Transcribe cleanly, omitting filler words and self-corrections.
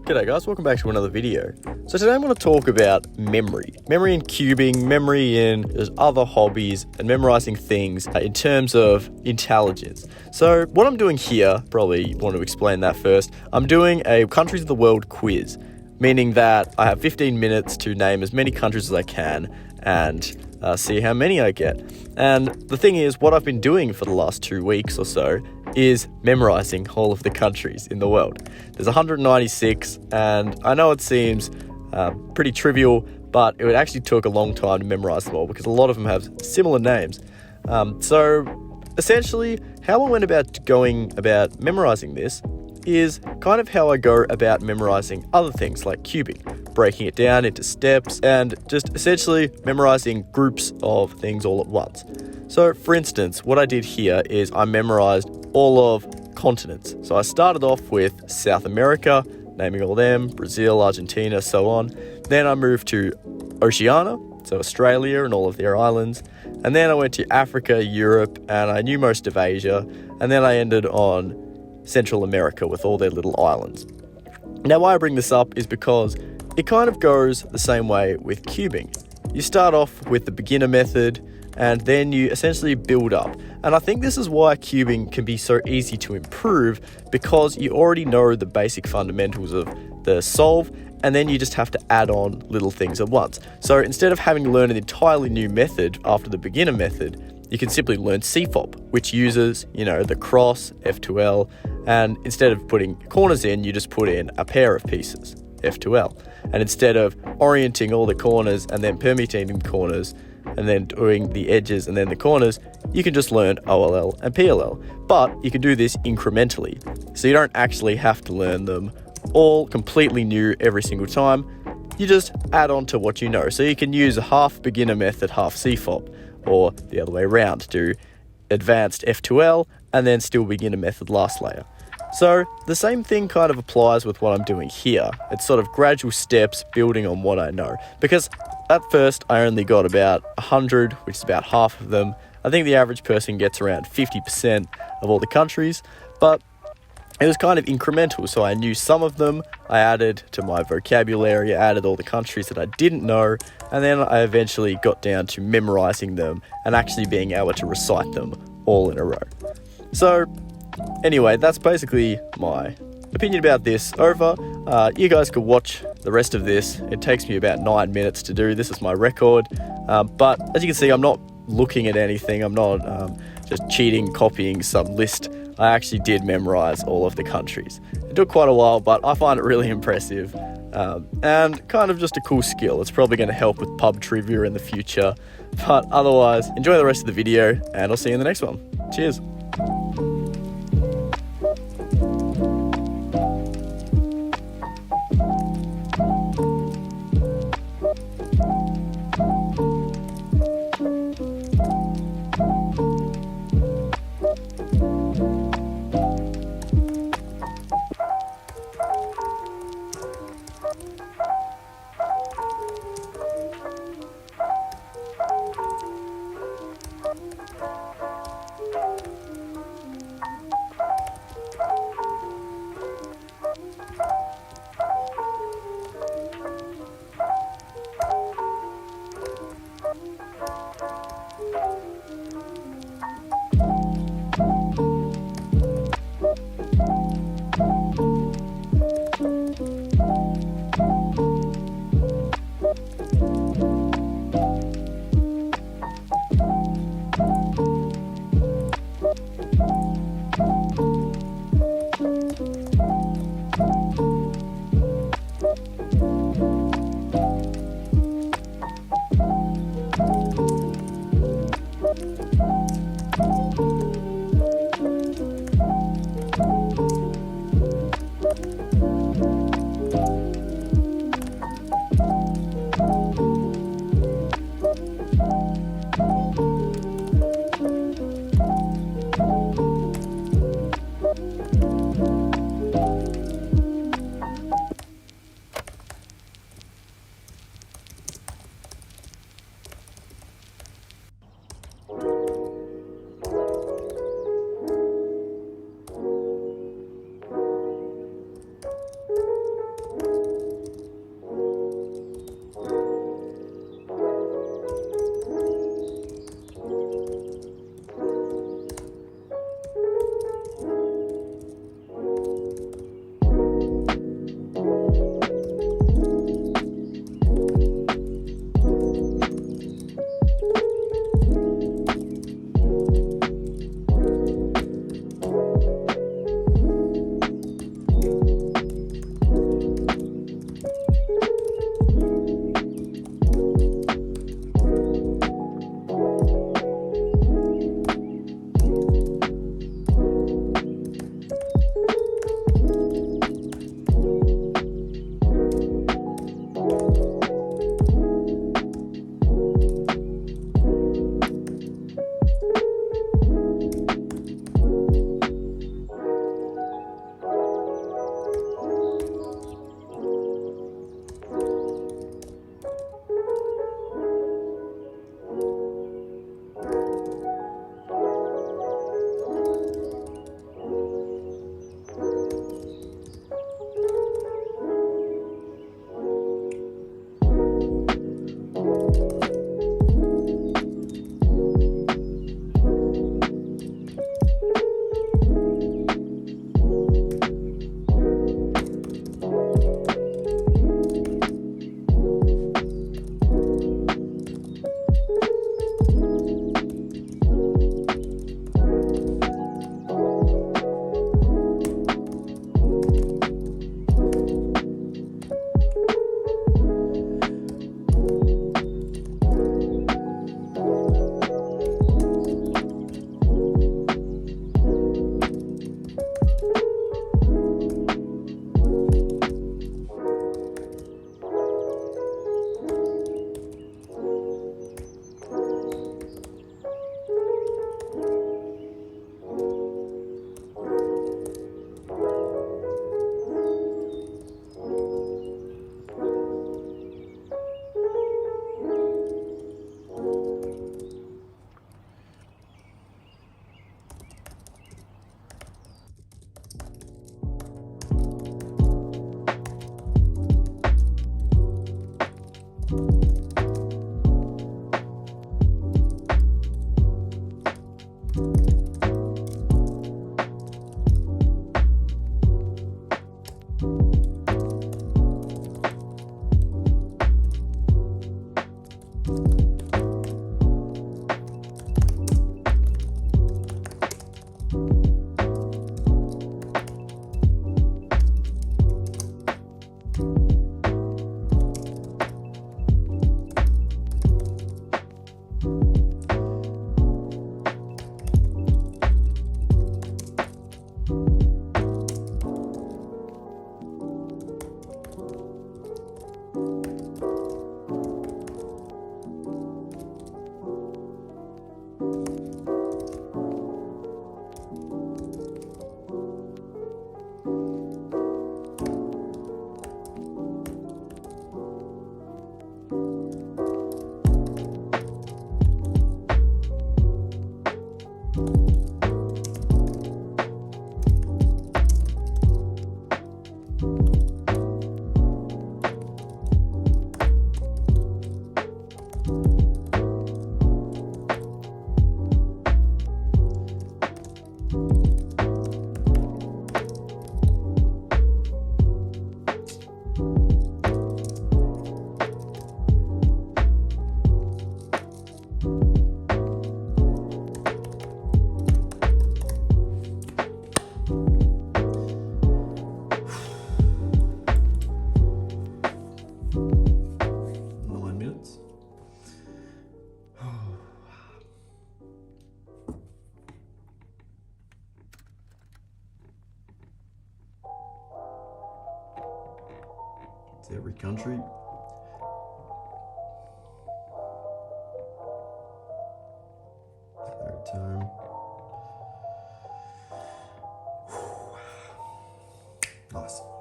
G'day guys, welcome back to another video. So today I'm going to talk about memory. Memory in cubing, memory in just other hobbies, and memorizing things in terms of intelligence. So what I'm doing here, probably want to explain that first. I'm doing a countries of the world quiz, meaning that I have 15 minutes to name as many countries as I can and see how many I get. And the thing is, what I've been doing for the last 2 weeks or so is memorizing all of the countries in the world. There's 196, and I know it seems pretty trivial, but it actually took a long time to memorize them all because a lot of them have similar names. So essentially, how I went about going about memorizing this is kind of how I go about memorizing other things like cubing, breaking it down into steps and just essentially memorizing groups of things all at once. So for instance, what I did here is I memorized all of continents. So I started off with South America, naming all them, Brazil, Argentina, so on. Then I moved to Oceania, so Australia and all of their islands. And then I went to Africa, Europe, and I knew most of Asia. And then I ended on Central America with all their little islands. Now why I bring this up is because it kind of goes the same way with cubing. You start off with the beginner method and then you essentially build up. And I think this is why cubing can be so easy to improve, because you already know the basic fundamentals of the solve and then you just have to add on little things at once. So instead of having to learn an entirely new method after the beginner method, you can simply learn CFOP, which uses, the cross, F2L, and instead of putting corners in, you just put in a pair of pieces, F2L. And instead of orienting all the corners and then permutating the corners and then doing the edges and then the corners, you can just learn OLL and PLL. But you can do this incrementally, so you don't actually have to learn them all completely new every single time. You just add on to what you know. So you can use a half beginner method, half CFOP, or the other way around, do advanced F2L and then still beginner method last layer. So the same thing kind of applies with what I'm doing here. It's sort of gradual steps building on what I know. Because at first I only got about 100, which is about half of them. I think the average person gets around 50% of all the countries, but it was kind of incremental, so I knew some of them, I added to my vocabulary, I added all the countries that I didn't know, and then I eventually got down to memorizing them and actually being able to recite them all in a row. So anyway, that's basically my opinion about this over. You guys could watch the rest of this. It takes me about 9 minutes to do. This is my record, but as you can see, I'm not looking at anything. I'm not just cheating, copying some list. I actually did memorize all of the countries. It took quite a while, but I find it really impressive and kind of just a cool skill. It's probably going to help with pub trivia in the future. But otherwise, enjoy the rest of the video and I'll see you in the next one. Cheers. every country. Every term. Nice.